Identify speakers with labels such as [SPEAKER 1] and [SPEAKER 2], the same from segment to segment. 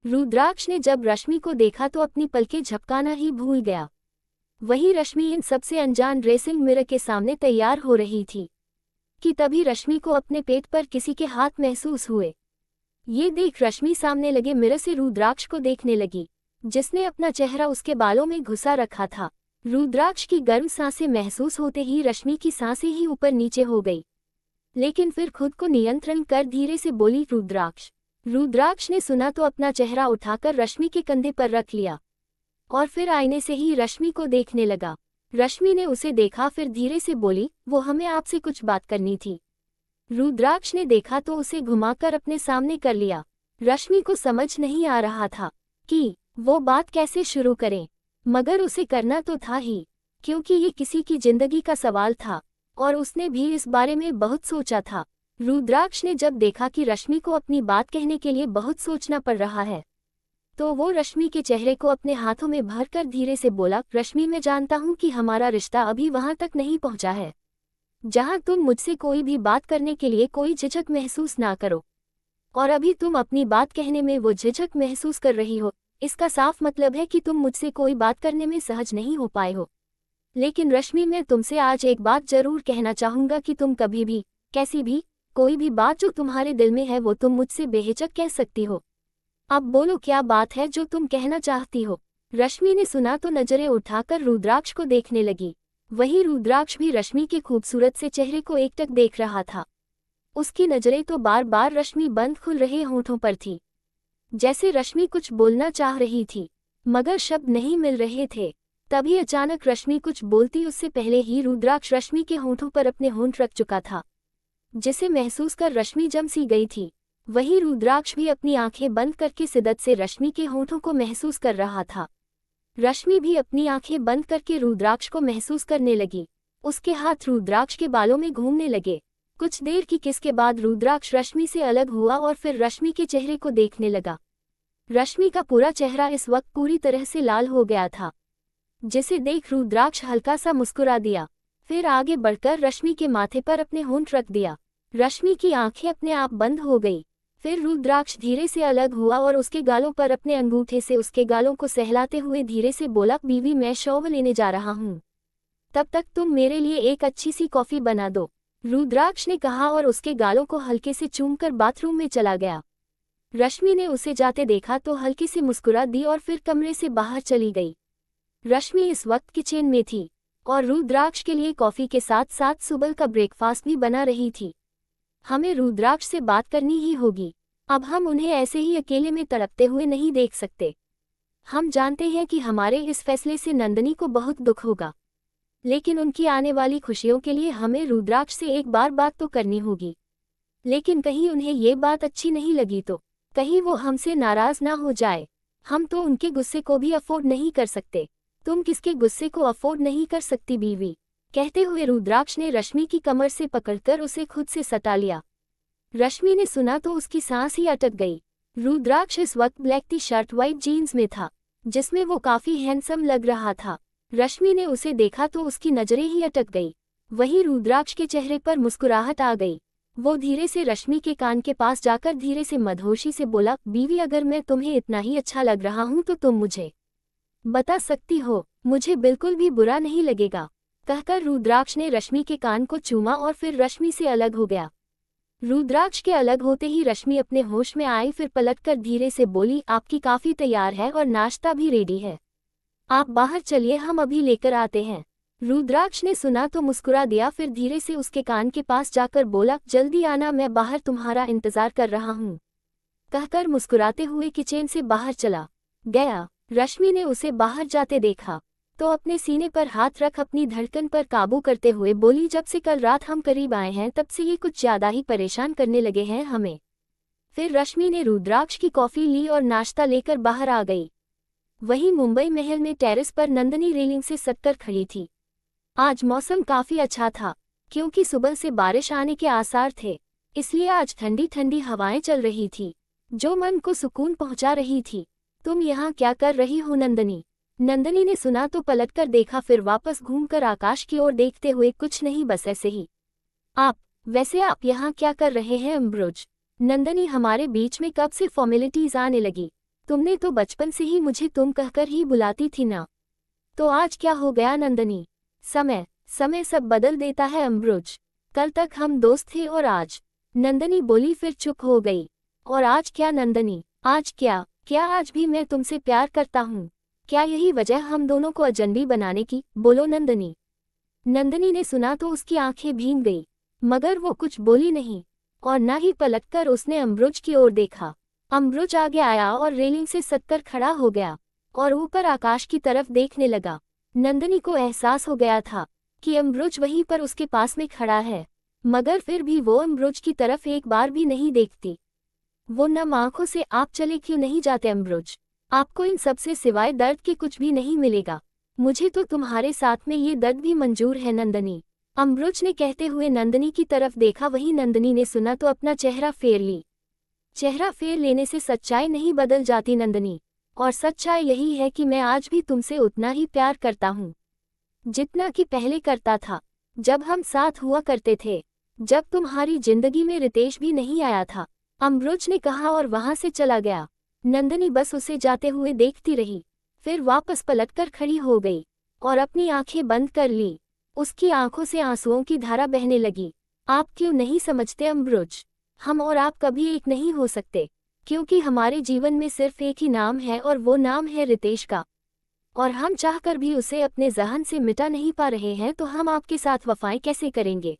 [SPEAKER 1] रुद्राक्ष ने जब रश्मि को देखा तो अपनी पलकें झपकाना ही भूल गया। वही रश्मि इन सबसे अनजान ड्रेसिंग मिरर के सामने तैयार हो रही थी कि तभी रश्मि को अपने पेट पर किसी के हाथ महसूस हुए। ये देख रश्मि सामने लगे मिरर से रुद्राक्ष को देखने लगी, जिसने अपना चेहरा उसके बालों में घुसा रखा था। रुद्राक्ष की गर्म सांसें महसूस होते ही रश्मि की सांसें ही ऊपर नीचे हो गई, लेकिन फिर खुद को नियंत्रण कर धीरे से बोली रुद्राक्ष। रुद्राक्ष ने सुना तो अपना चेहरा उठाकर रश्मि के कंधे पर रख लिया और फिर आईने से ही रश्मि को देखने लगा। रश्मि ने उसे देखा, फिर धीरे से बोली, वो हमें आपसे कुछ बात करनी थी। रुद्राक्ष ने देखा तो उसे घुमाकर अपने सामने कर लिया। रश्मि को समझ नहीं आ रहा था कि वो बात कैसे शुरू करें, मगर उसे करना तो था ही, क्योंकि ये किसी की जिंदगी का सवाल था और उसने भी इस बारे में बहुत सोचा था। रुद्राक्ष ने जब देखा कि रश्मि को अपनी बात कहने के लिए बहुत सोचना पड़ रहा है, तो वो रश्मि के चेहरे को अपने हाथों में भरकर धीरे से बोला, रश्मि मैं जानता हूँ कि हमारा रिश्ता अभी वहाँ तक नहीं पहुँचा है जहाँ तुम मुझसे कोई भी बात करने के लिए कोई झिझक महसूस ना करो, और अभी तुम अपनी बात कहने में वो झिझक महसूस कर रही हो। इसका साफ मतलब है कि तुम मुझसे कोई बात करने में सहज नहीं हो पाए हो। लेकिन रश्मि मैं तुमसे आज एक बात जरूर कहना चाहूँगा कि तुम कभी भी, कैसी भी, कोई भी बात जो तुम्हारे दिल में है वो तुम मुझसे बेहिचक कह सकती हो। अब बोलो क्या बात है जो तुम कहना चाहती हो। रश्मि ने सुना तो नजरें उठाकर रुद्राक्ष को देखने लगी। वही रुद्राक्ष भी रश्मि के खूबसूरत से चेहरे को एकटक देख रहा था। उसकी नजरें तो बार बार रश्मि बंद खुल रहे होठों पर थी, जैसे रश्मि कुछ बोलना चाह रही थी मगर शब्द नहीं मिल रहे थे। तभी अचानक रश्मि कुछ बोलती उससे पहले ही रुद्राक्ष रश्मि के होठों पर अपने होंठ रख चुका था, जिसे महसूस कर रश्मि जम सी गई थी। वही रुद्राक्ष भी अपनी आंखें बंद करके शिद्दत से रश्मि के होठों को महसूस कर रहा था। रश्मि भी अपनी आंखें बंद करके रुद्राक्ष को महसूस करने लगी। उसके हाथ रुद्राक्ष के बालों में घूमने लगे। कुछ देर की किस के बाद रुद्राक्ष रश्मि से अलग हुआ और फिर रश्मि के चेहरे को देखने लगा। रश्मि का पूरा चेहरा इस वक्त पूरी तरह से लाल हो गया था, जिसे देख रुद्राक्ष हल्का सा मुस्कुरा दिया। फिर आगे बढ़कर रश्मि के माथे पर अपने होंठ रख दिया। रश्मि की आंखें अपने आप बंद हो गई। फिर रुद्राक्ष धीरे से अलग हुआ और उसके गालों पर अपने अंगूठे से उसके गालों को सहलाते हुए धीरे से बोला, बीवी मैं शॉवर लेने जा रहा हूँ, तब तक तुम मेरे लिए एक अच्छी सी कॉफी बना दो। रुद्राक्ष ने कहा और उसके गालों को हल्के से चूमकर बाथरूम में चला गया। रश्मि ने उसे जाते देखा तो हल्की सी मुस्कुरा दी और फिर कमरे से बाहर चली गई। रश्मि इस वक्त किचन में थी और रुद्राक्ष के लिए कॉफी के साथ साथ सुबह का ब्रेकफास्ट भी बना रही थी। हमें रुद्राक्ष से बात करनी ही होगी। अब हम उन्हें ऐसे ही अकेले में तड़पते हुए नहीं देख सकते। हम जानते हैं कि हमारे इस फैसले से नंदिनी को बहुत दुख होगा, लेकिन उनकी आने वाली खुशियों के लिए हमें रुद्राक्ष से एक बार बात तो करनी होगी। लेकिन कहीं उन्हें ये बात अच्छी नहीं लगी तो, कहीं वो हमसे नाराज ना हो जाए। हम तो उनके गुस्से को भी अफोर्ड नहीं कर सकते। तुम किसके गुस्से को अफोर्ड नहीं कर सकती बीवी। कहते हुए रुद्राक्ष ने रश्मि की कमर से पकड़कर उसे खुद से सटा लिया। रश्मि ने सुना तो उसकी सांस ही अटक गई। रुद्राक्ष इस वक्त black T shirt white jeans में था, जिसमें वो काफी हैंडसम लग रहा था। रश्मि ने उसे देखा तो उसकी नजरें ही अटक गई। वही रुद्राक्ष के चेहरे पर मुस्कुराहट आ गई। वो धीरे से रश्मि के कान के पास जाकर धीरे से मदहोशी से बोला, बीवी अगर मैं तुम्हें इतना ही अच्छा लग रहा हूँ तो तुम मुझे बता सकती हो, मुझे बिल्कुल भी बुरा नहीं लगेगा। कहकर रुद्राक्ष ने रश्मि के कान को चूमा और फिर रश्मि से अलग हो गया। रुद्राक्ष के अलग होते ही रश्मि अपने होश में आई, फिर पलटकर धीरे से बोली, आपकी काफी तैयार है और नाश्ता भी रेडी है, आप बाहर चलिए हम अभी लेकर आते हैं। रुद्राक्ष ने सुना तो मुस्कुरा दिया, फिर धीरे से उसके कान के पास जाकर बोला, जल्दी आना मैं बाहर तुम्हारा इंतजार कर रहा हूँ। कहकर मुस्कुराते हुए किचन से बाहर चला गया। रश्मि ने उसे बाहर जाते देखा तो अपने सीने पर हाथ रख अपनी धड़कन पर काबू करते हुए बोली, जब से कल रात हम करीब आए हैं तब से ये कुछ ज्यादा ही परेशान करने लगे हैं हमें। फिर रश्मि ने रुद्राक्ष की कॉफी ली और नाश्ता लेकर बाहर आ गई। वहीं मुंबई महल में टेरेस पर नंदिनी रेलिंग से सटकर खड़ी थी। आज मौसम काफी अच्छा था, क्योंकि सुबह से बारिश आने के आसार थे, इसलिए आज ठंडी ठंडी हवाएं चल रही थी, जो मन को सुकून पहुंचा रही थी। तुम यहाँ क्या कर रही हो नंदिनी? नंदिनी ने सुना तो पलटकर देखा, फिर वापस घूमकर आकाश की ओर देखते हुए, कुछ नहीं बस ऐसे ही। वैसे आप यहाँ क्या कर रहे हैं अम्ब्रोज? नंदिनी हमारे बीच में कब से फॉर्मेलिटीज आने लगी? तुमने तो बचपन से ही मुझे तुम कहकर ही बुलाती थी ना। तो आज क्या हो गया नंदनी? समय समय सब बदल देता है अम्ब्रोज। कल तक हम दोस्त थे और आज। नंदनी बोली फिर चुप हो गई। और आज क्या नंदनी? आज क्या? क्या आज भी मैं तुमसे प्यार करता हूँ? क्या यही वजह हम दोनों को अजनबी बनाने की? बोलो नंदनी। नंदनी ने सुना तो उसकी आंखें भीग गई, मगर वो कुछ बोली नहीं और न ही पलटकर उसने अम्ब्रोज की ओर देखा। अम्ब्रोज आगे आया और रेलिंग से सटकर खड़ा हो गया और ऊपर आकाश की तरफ देखने लगा। नंदनी को एहसास हो गया था कि अम्ब्रोज वहीं पर उसके पास में खड़ा है, मगर फिर भी वो अम्ब्रोज की तरफ एक बार भी नहीं देखती। वो नम आंखों से, आप चले क्यों नहीं जाते अम्ब्रोज? आपको इन सब से सिवाय दर्द के कुछ भी नहीं मिलेगा। मुझे तो तुम्हारे साथ में ये दर्द भी मंजूर है नंदनी। अम्ब्रोज ने कहते हुए नंदनी की तरफ देखा। वहीं नंदनी ने सुना तो अपना चेहरा फेर ली। चेहरा फेर लेने से सच्चाई नहीं बदल जाती नंदनी, और सच्चाई यही है कि मैं आज भी तुमसे उतना ही प्यार करता हूँ जितना कि पहले करता था, जब हम साथ हुआ करते थे, जब तुम्हारी जिंदगी में रितेश भी नहीं आया था। अम्ब्रोज ने कहा और वहां से चला गया। नंदनी बस उसे जाते हुए देखती रही, फिर वापस पलटकर खड़ी हो गई और अपनी आंखें बंद कर ली। उसकी आंखों से आंसुओं की धारा बहने लगी। आप क्यों नहीं समझते अम्ब्रोज? हम और आप कभी एक नहीं हो सकते, क्योंकि हमारे जीवन में सिर्फ एक ही नाम है और वो नाम है रितेश का। और हम चाहकर भी उसे अपने ज़हन से मिटा नहीं पा रहे हैं, तो हम आपके साथ वफाएं कैसे करेंगे?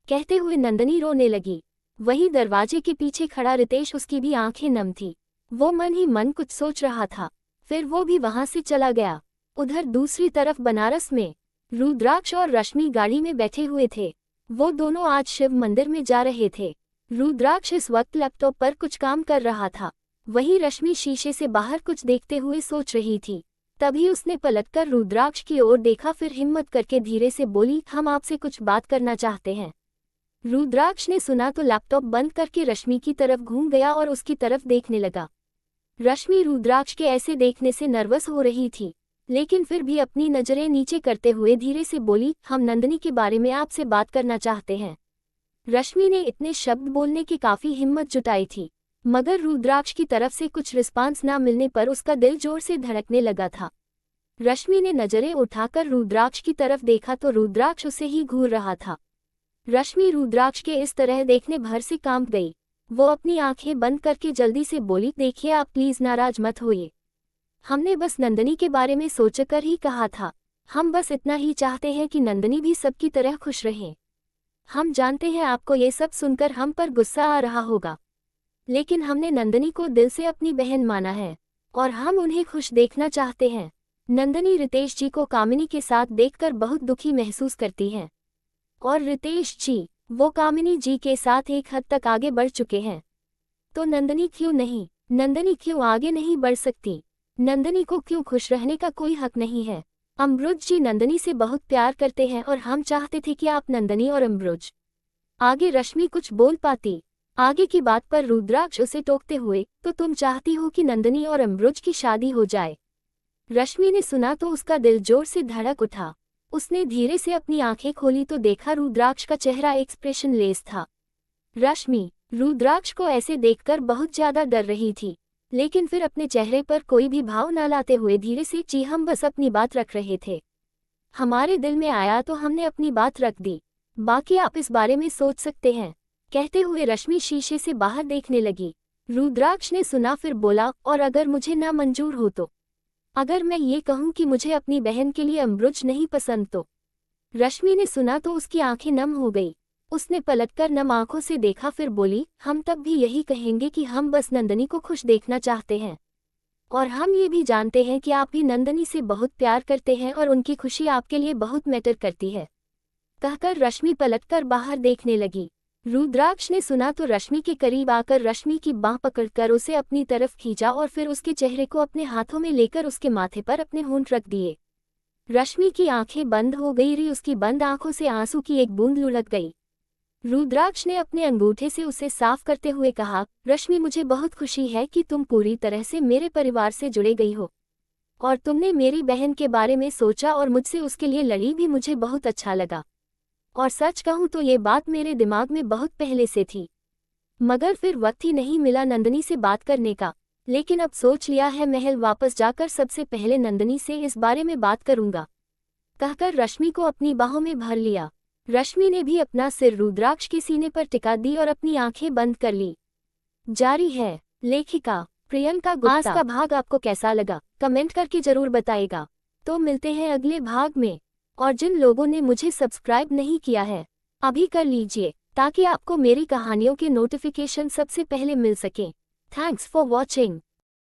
[SPEAKER 1] कहते हुए नंदनी रोने लगी। वहीं दरवाजे के पीछे खड़ा रितेश, उसकी भी आंखें नम थी। वो मन ही मन कुछ सोच रहा था, फिर वो भी वहां से चला गया। उधर दूसरी तरफ बनारस में रुद्राक्ष और रश्मि गाड़ी में बैठे हुए थे। वो दोनों आज शिव मंदिर में जा रहे थे। रुद्राक्ष इस वक्त लैपटॉप पर कुछ काम कर रहा था, वहीं रश्मि शीशे से बाहर कुछ देखते हुए सोच रही थी। तभी उसने पलटकर रुद्राक्ष की ओर देखा, फिर हिम्मत करके धीरे से बोली, हम आपसे कुछ बात करना चाहते हैं। रुद्राक्ष ने सुना तो लैपटॉप बंद करके रश्मि की तरफ घूम गया और उसकी तरफ देखने लगा। रश्मि रुद्राक्ष के ऐसे देखने से नर्वस हो रही थी, लेकिन फिर भी अपनी नजरें नीचे करते हुए धीरे से बोली, हम नंदनी के बारे में आपसे बात करना चाहते हैं। रश्मि ने इतने शब्द बोलने की काफी हिम्मत जुटाई थी, मगर रुद्राक्ष की तरफ से कुछ रिस्पांस ना मिलने पर उसका दिल जोर से धड़कने लगा था। रश्मि ने नजरें उठाकर रुद्राक्ष की तरफ देखा तो रुद्राक्ष उसे ही घूर रहा था। रश्मि रुद्राक्ष के इस तरह देखने भर से कांप गई। वो अपनी आंखें बंद करके जल्दी से बोली, देखिए आप प्लीज नाराज मत होइए। हमने बस नंदनी के बारे में सोचकर ही कहा था। हम बस इतना ही चाहते हैं कि नंदनी भी सबकी तरह खुश रहे। हम जानते हैं आपको ये सब सुनकर हम पर गुस्सा आ रहा होगा, लेकिन हमने नंदनी को दिल से अपनी बहन माना है और हम उन्हें खुश देखना चाहते हैं। नंदनी रितेश जी को कामिनी के साथ देखकर बहुत दुखी महसूस करती है, और रितेश जी वो कामिनी जी के साथ एक हद तक आगे बढ़ चुके हैं। तो नंदनी क्यों नहीं? नंदनी क्यों आगे नहीं बढ़ सकती? नंदनी को क्यों खुश रहने का कोई हक नहीं है? अम्ब्रोज जी नंदनी से बहुत प्यार करते हैं और हम चाहते थे कि आप नंदनी और अम्ब्रोज। आगे रश्मि कुछ बोल पाती, आगे की बात पर रुद्राक्ष उसे टोकते हुए, तो तुम चाहती हो कि नंदनी और अम्ब्रोज की शादी हो जाए? रश्मि ने सुना तो उसका दिल जोर से धड़क उठा। उसने धीरे से अपनी आंखें खोली तो देखा रुद्राक्ष का चेहरा एक्सप्रेशन लेस था। रश्मि रुद्राक्ष को ऐसे देखकर बहुत ज्यादा डर रही थी, लेकिन फिर अपने चेहरे पर कोई भी भाव न लाते हुए धीरे से, जी हम बस अपनी बात रख रहे थे। हमारे दिल में आया तो हमने अपनी बात रख दी, बाकी आप इस बारे में सोच सकते हैं। कहते हुए रश्मि शीशे से बाहर देखने लगी। रुद्राक्ष ने सुना फिर बोला, और अगर मुझे ना मंजूर हो तो? अगर मैं ये कहूँ कि मुझे अपनी बहन के लिए अम्ब्रोज नहीं पसंद तो? रश्मि ने सुना तो उसकी आंखें नम हो गई। उसने पलटकर नम आंखों से देखा, फिर बोली, हम तब भी यही कहेंगे कि हम बस नंदनी को खुश देखना चाहते हैं, और हम ये भी जानते हैं कि आप भी नंदनी से बहुत प्यार करते हैं और उनकी खुशी आपके लिए बहुत मैटर करती है। कहकर रश्मि पलटकर बाहर देखने लगी। रुद्राक्ष ने सुना तो रश्मि के करीब आकर रश्मि की बांह पकड़कर उसे अपनी तरफ खींचा और फिर उसके चेहरे को अपने हाथों में लेकर उसके माथे पर अपने होंठ रख दिए। रश्मि की आंखें बंद हो गई रही, उसकी बंद आंखों से आंसू की एक बूंद लुढ़क गई। रुद्राक्ष ने अपने अंगूठे से उसे साफ करते हुए कहा, रश्मि मुझे बहुत खुशी है कि तुम पूरी तरह से मेरे परिवार से जुड़े गई हो, और तुमने मेरी बहन के बारे में सोचा और मुझसे उसके लिए लड़ी भी, मुझे बहुत अच्छा लगा। और सच कहूँ तो ये बात मेरे दिमाग में बहुत पहले से थी, मगर फिर वक्त ही नहीं मिला नंदनी से बात करने का। लेकिन अब सोच लिया है महल वापस जाकर सबसे पहले नंदिनी से इस बारे में बात करूंगा, कहकर रश्मि को अपनी बाहों में भर लिया। रश्मि ने भी अपना सिर रुद्राक्ष के सीने पर टिका दी और अपनी आंखें बंद कर ली। जारी है लेखिका प्रियंका गुप्ता। आज का भाग आपको कैसा लगा कमेंट करके जरूर बताइएगा। तो मिलते हैं अगले भाग में। और जिन लोगों ने मुझे सब्सक्राइब नहीं किया है अभी कर लीजिए, ताकि आपको मेरी कहानियों के नोटिफिकेशन सबसे पहले मिल सके। Thanks for watching.